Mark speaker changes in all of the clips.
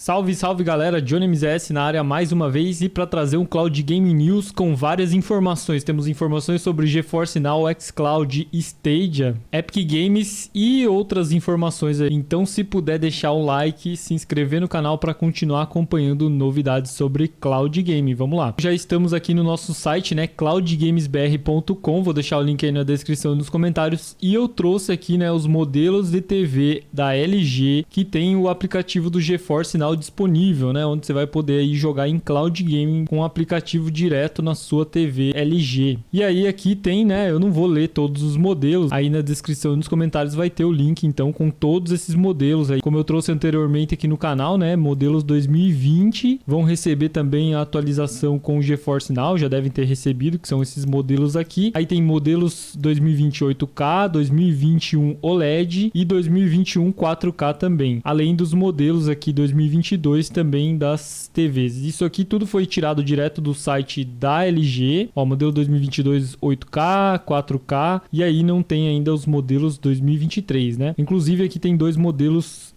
Speaker 1: Salve, salve galera, Johnny MZS na área mais uma vez e para trazer um Cloud Gaming News com várias informações. Temos informações sobre GeForce Now, xCloud, Stadia, Epic Games e outras informações aí. Então se puder deixar o like, se inscrever no canal para continuar acompanhando novidades sobre Cloud Gaming. Vamos lá. Já estamos aqui no nosso site, né, cloudgamesbr.com. Vou deixar o link aí na descrição e nos comentários. E eu trouxe aqui, né, os modelos de TV da LG que tem o aplicativo do GeForce Now disponível, né, onde você vai poder aí jogar em Cloud Gaming com o aplicativo direto na sua TV LG. E aí aqui tem, né, eu não vou ler todos os modelos, aí na descrição e nos comentários vai ter o link então com todos esses modelos aí. Como eu trouxe anteriormente aqui no canal, né, modelos 2020 vão receber também a atualização com o GeForce Now, já devem ter recebido, que são esses modelos aqui. Aí tem modelos 2020 8K, 2021 OLED e 2021 4K também, além dos modelos aqui 2022 também das TVs. Isso aqui tudo foi tirado direto do site da LG, ó, modelo 2022 8K, 4K, e aí não tem ainda os modelos 2023, né? Inclusive aqui tem dois modelos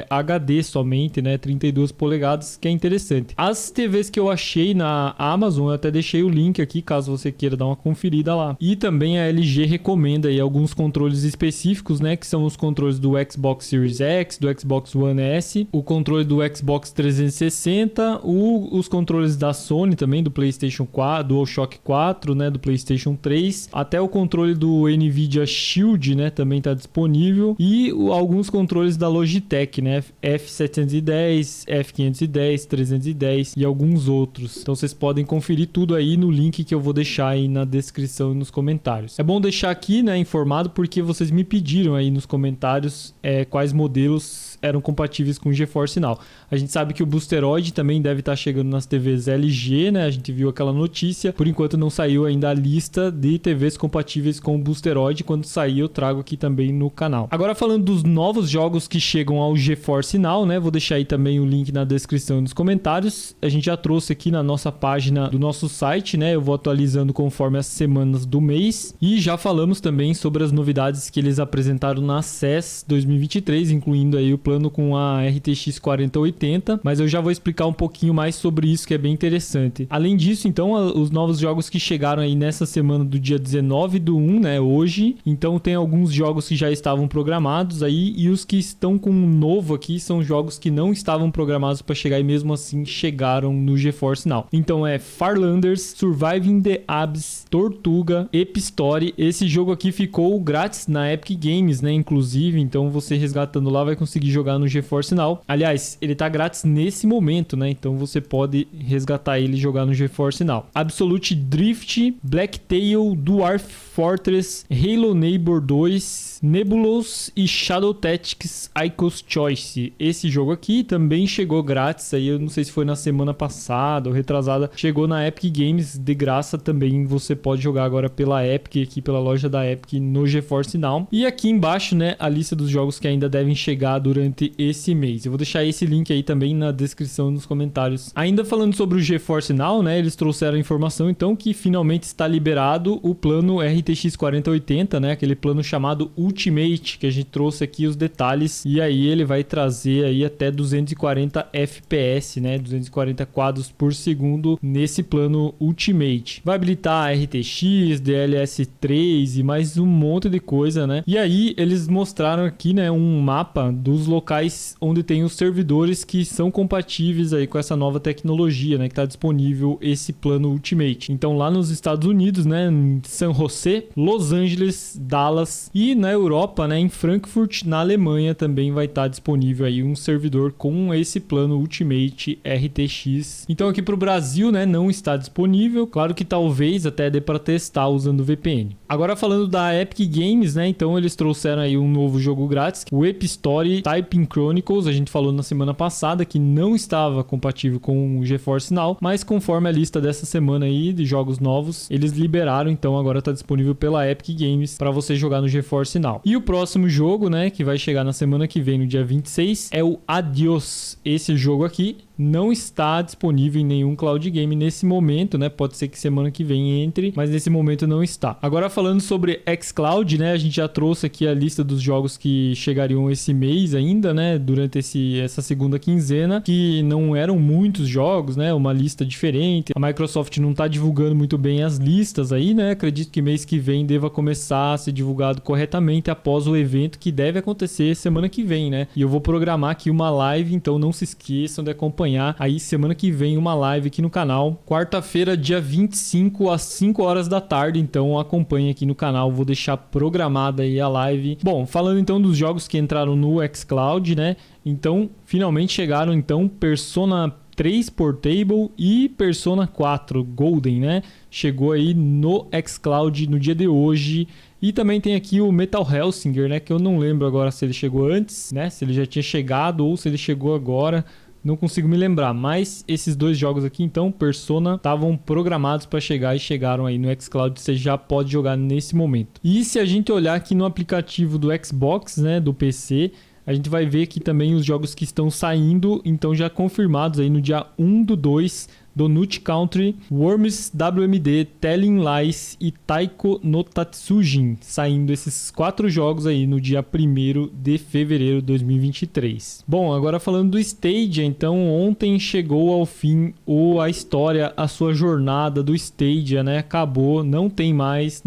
Speaker 1: HD somente, né? 32 polegadas, que é interessante. As TVs que eu achei na Amazon, eu até deixei o link aqui, caso você queira dar uma conferida lá. E também a LG recomenda aí alguns controles específicos, né? Que são os controles do Xbox Series X, do Xbox One S, o controle do Xbox 360, os controles da Sony também, do PlayStation 4, do DualShock 4, né? Do PlayStation 3, até o controle do Nvidia Shield, né? Também está disponível. E alguns controles da Logitech, né? F710, F510, 310 e alguns outros. Então vocês podem conferir tudo aí no link que eu vou deixar aí na descrição e nos comentários. É bom deixar aqui, né, informado, porque vocês me pediram aí nos comentários quais modelos eram compatíveis com o GeForce Now. A gente sabe que o Boosteroid também deve estar chegando nas TVs LG, né? A gente viu aquela notícia. Por enquanto não saiu ainda a lista de TVs compatíveis com o Boosteroid. Quando sair eu trago aqui também no canal. Agora falando dos novos jogos que chegam ao GeForce Now, né? Vou deixar aí também o link na descrição e nos comentários. A gente já trouxe aqui na nossa página do nosso site, né? Eu vou atualizando conforme as semanas do mês. E já falamos também sobre as novidades que eles apresentaram na CES 2023, incluindo aí o plano com a RTX 4080, mas eu já vou explicar um pouquinho mais sobre isso, que é bem interessante. Além disso, então, os novos jogos que chegaram aí nessa semana do dia 19/1, né, hoje, então tem alguns jogos que já estavam programados aí, e os que estão com um novo aqui são jogos que não estavam programados para chegar e mesmo assim chegaram no GeForce Now. Então é Farlanders, Surviving the Abyss, Tortuga, Epistory. Esse jogo aqui ficou grátis na Epic Games, né, inclusive, então você resgatando lá vai conseguir jogar no GeForce Now. Aliás, ele tá grátis nesse momento, né? Então você pode resgatar ele e jogar no GeForce Now. Absolute Drift, Blacktail, Dwarf Fortress, Halo Neighbor 2, Nebulous e Shadow Tactics Ico's Choice. Esse jogo aqui também chegou grátis, aí eu não sei se foi na semana passada ou retrasada, chegou na Epic Games de graça também. Você pode jogar agora pela Epic, aqui pela loja da Epic no GeForce Now. E aqui embaixo, né, a lista dos jogos que ainda devem chegar durante esse mês. Eu vou deixar esse link aí também na descrição e nos comentários. Ainda falando sobre o GeForce Now, né, eles trouxeram a informação então que finalmente está liberado o plano RTX 4080, né, aquele plano chamado Ultimate, que a gente trouxe aqui os detalhes, e aí ele vai trazer aí até 240 FPS, né, 240 quadros por segundo nesse plano Ultimate. Vai habilitar RTX, DLS3 e mais um monte de coisa, né? E aí eles mostraram aqui, né, um mapa dos locais onde tem os servidores que são compatíveis aí com essa nova tecnologia, né, que está disponível esse plano Ultimate. Então lá nos Estados Unidos, né, em San José, Los Angeles, Dallas e na Europa, né, em Frankfurt, na Alemanha também vai estar disponível aí um servidor com esse plano Ultimate RTX. Então aqui para o Brasil, né, não está disponível. Claro que talvez até dê para testar usando o VPN. Agora falando da Epic Games, né, então eles trouxeram aí um novo jogo grátis, o Epistory Typing Chronicles. A gente falou na semana passada que não estava compatível com o GeForce Now, mas conforme a lista dessa semana aí de jogos novos, eles liberaram, então agora está disponível pela Epic Games para você jogar no GeForce Now. E o próximo jogo, né, que vai chegar na semana que vem, no dia 26, é o Adios. Esse jogo aqui não está disponível em nenhum cloud game nesse momento, né? Pode ser que semana que vem entre, mas nesse momento não está. Agora falando sobre xCloud, né? A gente já trouxe aqui a lista dos jogos que chegariam esse mês ainda, né? Durante essa segunda quinzena, que não eram muitos jogos, né? Uma lista diferente. A Microsoft não está divulgando muito bem as listas aí, né? Acredito que mês que vem deva começar a ser divulgado corretamente após o evento que deve acontecer semana que vem, né? E eu vou programar aqui uma live, então não se esqueçam de acompanhar aí semana que vem uma live aqui no canal. Quarta-feira, dia 25 às 5 horas da tarde, então acompanhe aqui no canal, vou deixar programada aí a live. Bom, falando então dos jogos que entraram no xCloud, né? Então, finalmente chegaram então Persona 3 Portable e Persona 4 Golden, né? Chegou aí no xCloud no dia de hoje. E também tem aqui o Metal Hellsinger, né? Que eu não lembro agora se ele chegou antes, né? Se ele já tinha chegado ou se ele chegou agora. Não consigo me lembrar, mas esses dois jogos aqui, então, Persona, estavam programados para chegar e chegaram aí no xCloud. Você já pode jogar nesse momento. E se a gente olhar aqui no aplicativo do Xbox, né, do PC, a gente vai ver aqui também os jogos que estão saindo, então já confirmados aí no dia 1/2, Donut Country, Worms WMD, Telling Lies e Taiko no Tatsujin, saindo esses 4 jogos aí no dia 1º de fevereiro de 2023. Bom, agora falando do Stadia, então ontem chegou ao fim a história, a sua jornada do Stadia, né? Acabou, não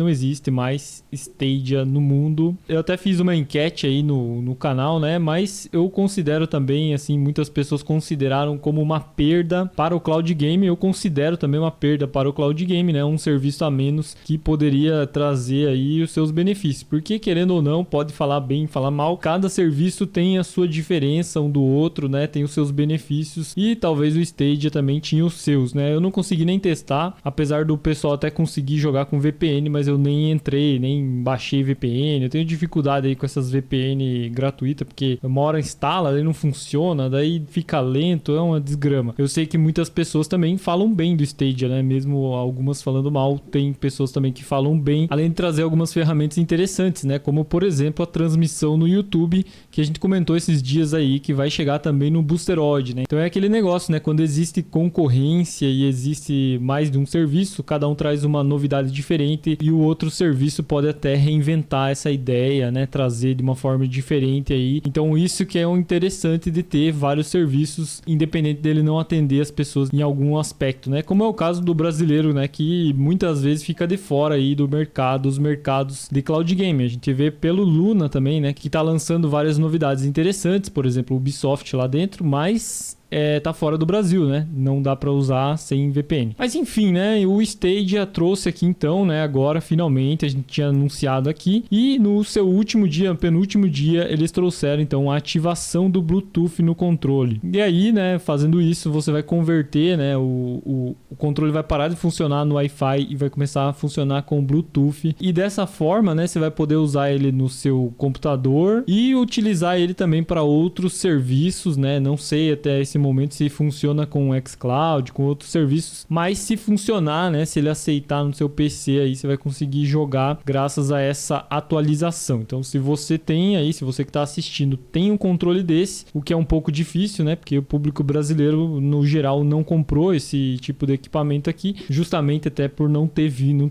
Speaker 1: existe mais Stadia no mundo. Eu até fiz uma enquete aí no canal, né? Mas eu considero também, assim, muitas pessoas consideraram como uma perda para o cloud game. Eu considero também uma perda para o cloud game, né? Um serviço a menos que poderia trazer aí os seus benefícios. Porque, querendo ou não, pode falar bem, falar mal, cada serviço tem a sua diferença um do outro, né? Tem os seus benefícios e talvez o Stadia também tinha os seus, né? Eu não consegui nem testar, apesar do pessoal até conseguir jogar com VPN, mas eu nem entrei, nem baixei VPN. Eu tenho dificuldade aí com essas VPN gratuitas, porque uma hora instala, daí não funciona, daí fica lento, é uma desgrama. Eu sei que muitas pessoas também falam bem do Stadia, né? Mesmo algumas falando mal, tem pessoas também que falam bem, além de trazer algumas ferramentas interessantes, né? Como, por exemplo, a transmissão no YouTube, que a gente comentou esses dias aí, que vai chegar também no Boosteroid, né? Então é aquele negócio, né? Quando existe concorrência e existe mais de um serviço, cada um traz uma novidade diferente e o outro serviço pode até reinventar essa ideia, né? Trazer de uma forma diferente aí. Então isso que é o interessante de ter vários serviços, independente dele não atender as pessoas em algum aspecto, né? Como é o caso do brasileiro, né? Que muitas vezes fica de fora aí do mercado, os mercados de cloud game. A gente vê pelo Luna também, né? Que tá lançando várias novidades interessantes, por exemplo, o Ubisoft lá dentro, mas tá fora do Brasil, né? Não dá para usar sem VPN. Mas enfim, né? O Stadia trouxe aqui então, né? Agora, finalmente, a gente tinha anunciado aqui. E no seu último dia, penúltimo dia, eles trouxeram então a ativação do Bluetooth no controle. E aí, né? Fazendo isso, você vai converter, né? O controle vai parar de funcionar no Wi-Fi e vai começar a funcionar com o Bluetooth. E dessa forma, né? Você vai poder usar ele no seu computador e utilizar ele também para outros serviços, né? Não sei até esse momento se funciona com o xCloud, com outros serviços, mas se funcionar, né, se ele aceitar no seu PC aí, você vai conseguir jogar graças a essa atualização. Então, se você tem aí, se você que está assistindo tem um controle desse, o que é um pouco difícil, né, porque o público brasileiro no geral não comprou esse tipo de equipamento aqui, justamente até por não ter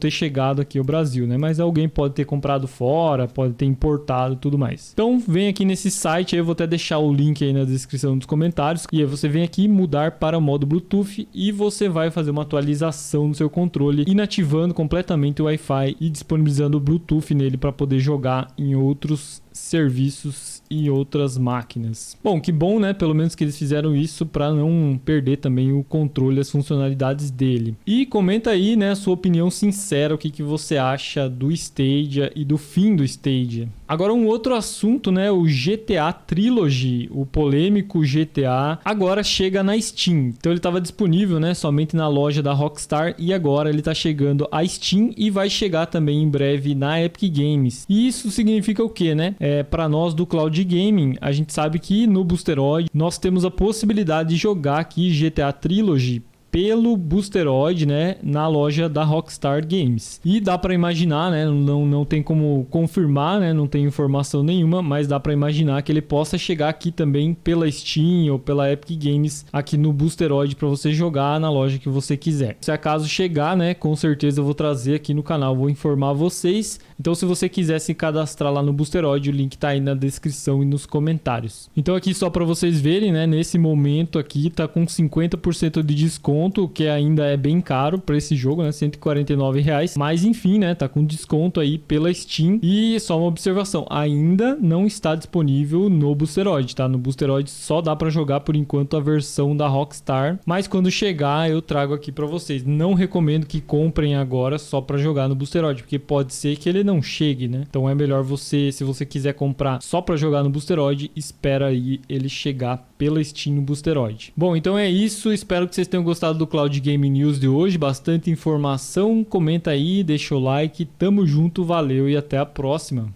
Speaker 1: chegado aqui ao Brasil, né, mas alguém pode ter comprado fora, pode ter importado e tudo mais. Então, vem aqui nesse site, aí eu vou até deixar o link aí na descrição dos comentários, e aí você vem aqui mudar para o modo Bluetooth e você vai fazer uma atualização no seu controle, inativando completamente o Wi-Fi e disponibilizando o Bluetooth nele para poder jogar em outros serviços e outras máquinas. Bom, que bom, né? Pelo menos que eles fizeram isso para não perder também o controle e as funcionalidades dele. E comenta aí, né, a sua opinião sincera, o que você acha do Stadia e do fim do Stadia. Agora um outro assunto, né, o GTA Trilogy, o polêmico GTA, agora chega na Steam. Então ele estava disponível, né, somente na loja da Rockstar e agora ele está chegando à Steam e vai chegar também em breve na Epic Games. E isso significa o quê, né? Para nós do Cloud Gaming, a gente sabe que no Boosteroid nós temos a possibilidade de jogar aqui GTA Trilogy pelo Boosteroid, né, na loja da Rockstar Games. E dá para imaginar, né, não tem como confirmar, né, não tem informação nenhuma, mas dá para imaginar que ele possa chegar aqui também pela Steam ou pela Epic Games aqui no Boosteroid para você jogar na loja que você quiser. Se acaso chegar, né, com certeza eu vou trazer aqui no canal, vou informar vocês. Então se você quiser se cadastrar lá no Boosteroid, o link tá aí na descrição e nos comentários. Então aqui só para vocês verem, né, nesse momento aqui tá com 50% de desconto, que ainda é bem caro para esse jogo, né, R$149, mas enfim, né, tá com desconto aí pela Steam. E só uma observação, ainda não está disponível no Boosteroid, tá? No Boosteroid só dá para jogar por enquanto a versão da Rockstar, mas quando chegar eu trago aqui para vocês. Não recomendo que comprem agora só para jogar no Boosteroid, porque pode ser que ele não chegue, né? Então é melhor você, se você quiser comprar só para jogar no Boosteroid, espera aí ele chegar pela Steam no Boosteroid. Bom, então é isso, espero que vocês tenham gostado do Cloud Game News de hoje, bastante informação, comenta aí, deixa o like, tamo junto, valeu e até a próxima.